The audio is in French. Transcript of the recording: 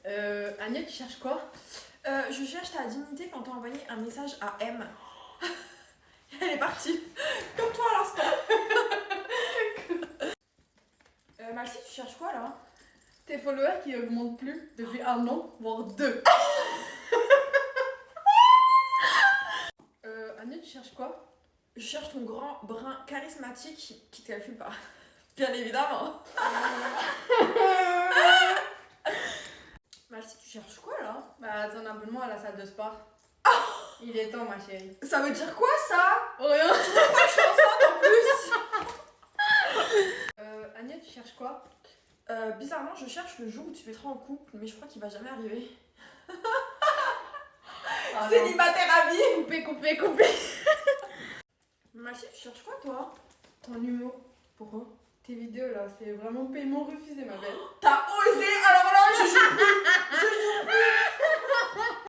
Agnès, tu cherches quoi? Je cherche ta dignité quand t'as envoyé un message à M. Elle est partie. Comme toi à l'instant. Malcy, tu cherches quoi là? Tes followers qui augmentent plus depuis un an, voire 2. Agnès, tu cherches quoi? Je cherche ton grand brin charismatique qui te calcule pas. Bien évidemment. Malcy, tu cherches quoi là? Bah, ton abonnement à la salle de sport. Il est temps, ma chérie. Ça veut dire quoi ça? Rien. Je suis enceinte en plus. Agnès, tu cherches quoi? Bizarrement, je cherche le jour où tu mettras en couple, mais je crois qu'il va jamais arriver. Ah, non. Célibataire à vie. Coupé. Malcy, tu cherches quoi toi? Ton humour. Pourquoi? Tes vidéos là, c'est vraiment paiement refusé, ma belle. T'as osé? Alors là, je suis